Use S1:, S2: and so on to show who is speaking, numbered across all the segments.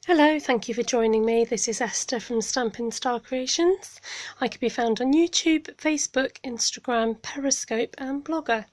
S1: Hello, thank you for joining me. This is Esther from Stampin Star Creations. I can be found on YouTube, Facebook, Instagram, Periscope and Blogger.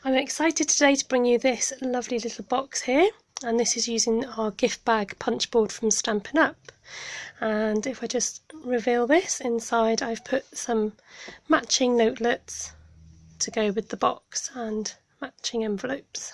S1: I'm excited today to bring you this lovely little box here, and this is using our gift bag punch board from Stampin' Up. And if I just reveal this, inside I've put some matching notelets to go with the box and matching envelopes.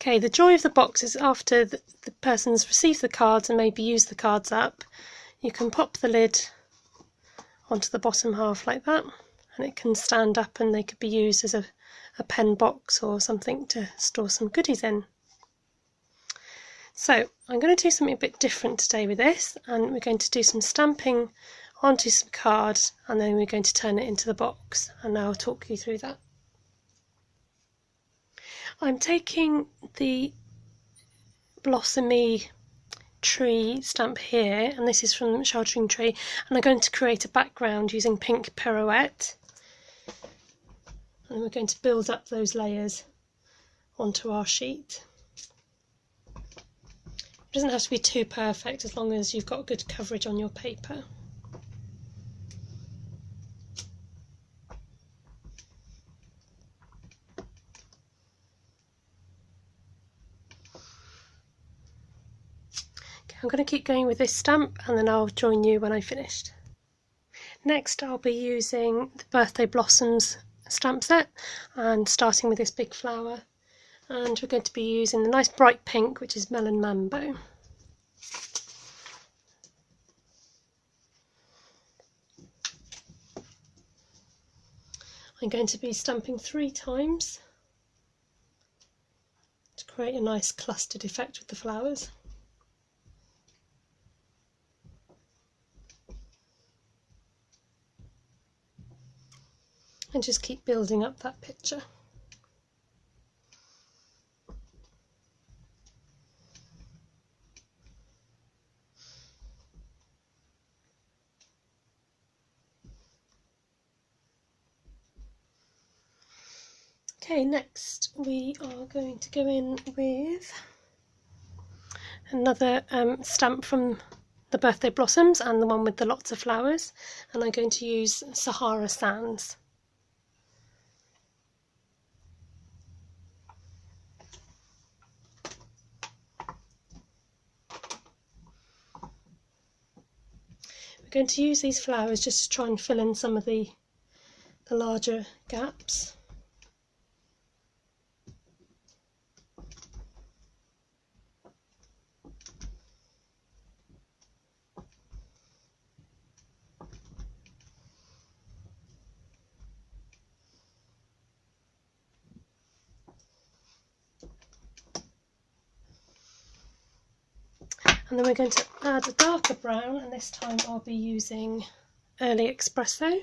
S1: Okay, the joy of the box is after the person's received the cards and maybe used the cards up, you can pop the lid onto the bottom half like that, and it can stand up and they could be used as a pen box or something to store some goodies in. So I'm going to do something a bit different today with this, and we're going to do some stamping onto some cards and then we're going to turn it into the box, and I'll talk you through that. I'm taking the blossomy tree stamp here, and this is from Sheltering Tree, and I'm going to create a background using pink pirouette, and we're going to build up those layers onto our sheet. It doesn't have to be too perfect as long as you've got good coverage on your paper. I'm going to keep going with this stamp and then I'll join you when I've finished. Next I'll be using the Birthday Blossoms stamp set, and starting with this big flower, and we're going to be using the nice bright pink, which is Melon Mambo. I'm going to be stamping 3 times to create a nice clustered effect with the flowers. And just keep building up that picture. Okay, next we are going to go in with another stamp from the Birthday Blossoms, and the one with the lots of flowers, and I'm going to use Sahara Sands. We're going to use these flowers just to try and fill in some of the larger gaps. And then we're going to add a darker brown, and this time I'll be using Early Espresso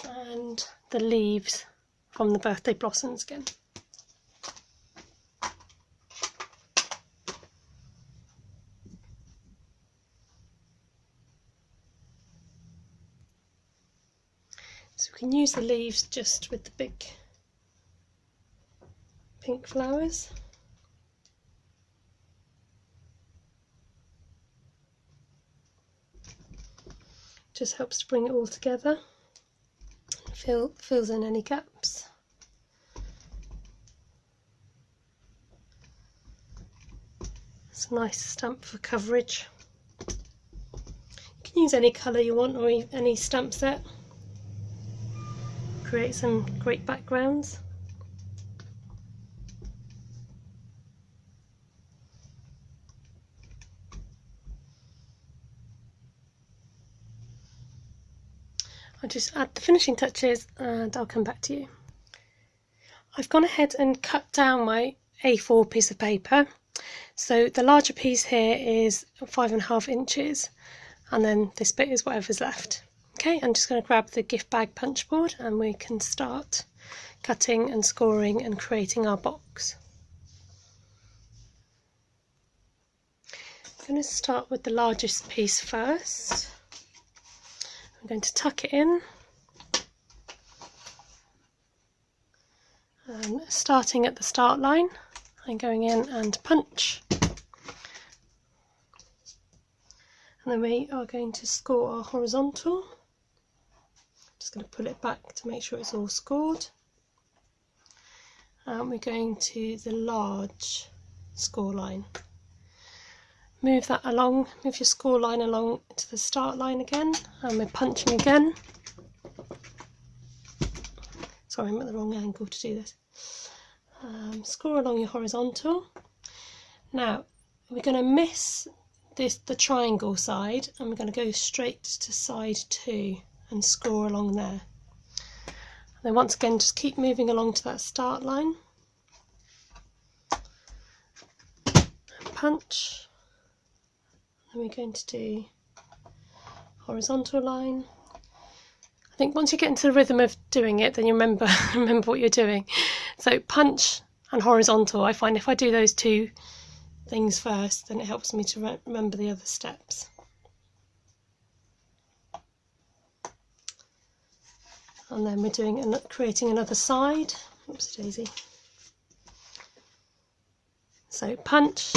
S1: and the leaves from the Birthday Blossoms again. So we can use the leaves just with the big pink flowers. Just helps to bring it all together, fills in any gaps. It's a nice stamp for coverage. You can use any colour you want or any stamp set. Create some great backgrounds. I'll just add the finishing touches and I'll come back to you. I've gone ahead and cut down my A4 piece of paper. So the larger piece here is 5.5 inches, and then this bit is whatever's left. Okay, I'm just going to grab the gift bag punch board and we can start cutting and scoring and creating our box. I'm going to start with the largest piece first. I'm going to tuck it in, and starting at the start line I'm going in and punch And then we are going to score our horizontal. Just going to pull it back to make sure it's all scored. And we're going to the large score line. Move that along, move your score line along to the start line again, and we're punching again. Sorry, I'm at the wrong angle to do this. Score along your horizontal. Now we're going to miss the triangle side, and we're going to go straight to side 2 and score along there. And then once again, just keep moving along to that start line. And punch. And we're going to do horizontal line. I think once you get into the rhythm of doing it, then you remember what you're doing. So punch and horizontal, I find if I do those two things first, then it helps me to remember the other steps. And then we're creating another side. Oops, daisy. So punch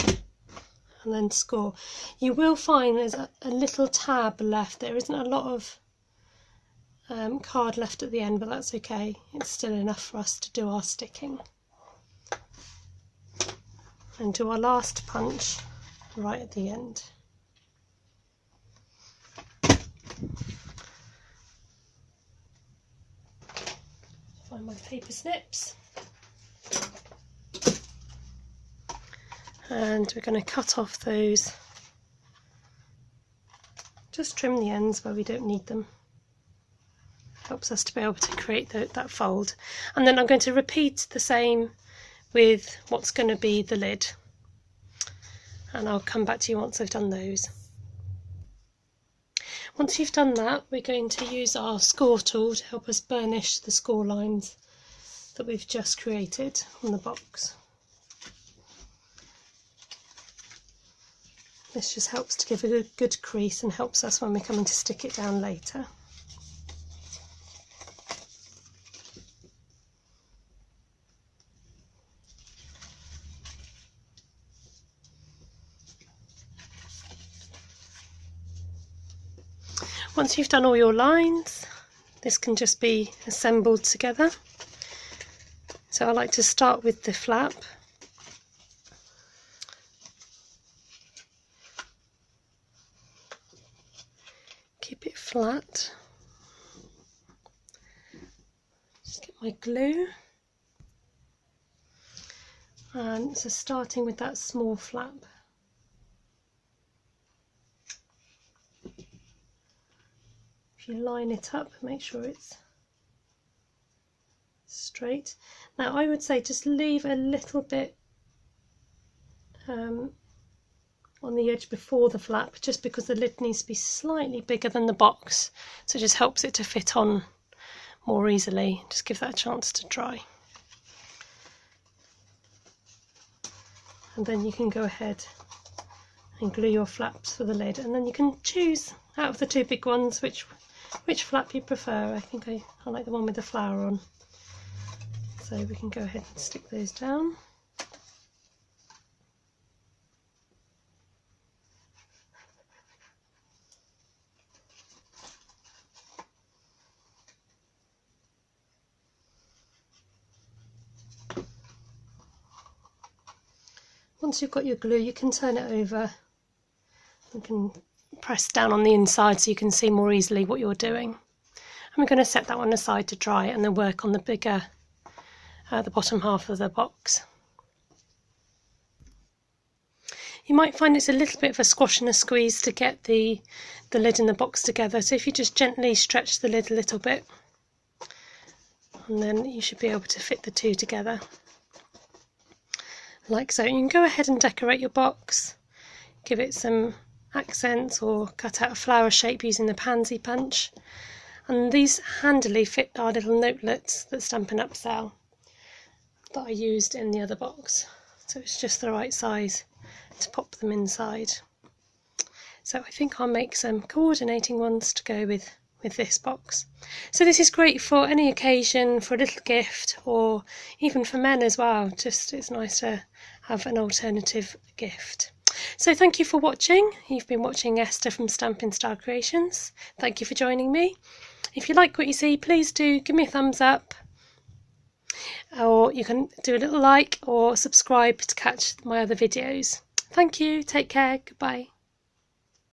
S1: and then score. You will find there's a little tab left. There isn't a lot of card left at the end, but that's okay. It's still enough for us to do our sticking. And do our last punch right at the end. Find my paper snips. And we're going to cut off those, just trim the ends where we don't need them. Helps us to be able to create that fold. And then I'm going to repeat the same with what's going to be the lid. And I'll come back to you once I've done those. Once you've done that, we're going to use our score tool to help us burnish the score lines that we've just created on the box. This just helps to give a good crease and helps us when we're coming to stick it down later. Once you've done all your lines, this can just be assembled together. So I like to start with the flap. Keep it flat. Just get my glue. And so starting with that small flap. If you line it up, make sure it's straight. Now I would say just leave a little bit on the edge before the flap, just because the lid needs to be slightly bigger than the box, so it just helps it to fit on more easily. Just give that a chance to dry. And then you can go ahead and glue your flaps for the lid, and then you can choose out of the two big ones which flap you prefer. I think I like the one with the flower on, so we can go ahead and stick those down. Once you've got your glue, you can turn it over. You can press down on the inside so you can see more easily what you're doing. And we're going to set that one aside to dry and then work on the bigger, the bottom half of the box. You might find it's a little bit of a squash and a squeeze to get the lid and the box together, so if you just gently stretch the lid a little bit, and then you should be able to fit the two together. Like so. You can go ahead and decorate your box, give it some accents, or cut out a flower shape using the pansy punch. And these handily fit our little notelets that Stampin' Up! Sell that I used in the other box. So it's just the right size to pop them inside. So I think I'll make some coordinating ones to go with this box. So this is great for any occasion, for a little gift, or even for men as well. Just it's nice to have an alternative gift. So thank you for watching. You've been watching Esther from Stampin' Star Creations. Thank you for joining me. If you like what you see, please do give me a thumbs up, or you can do a little like or subscribe to catch my other videos. Thank you, take care, goodbye.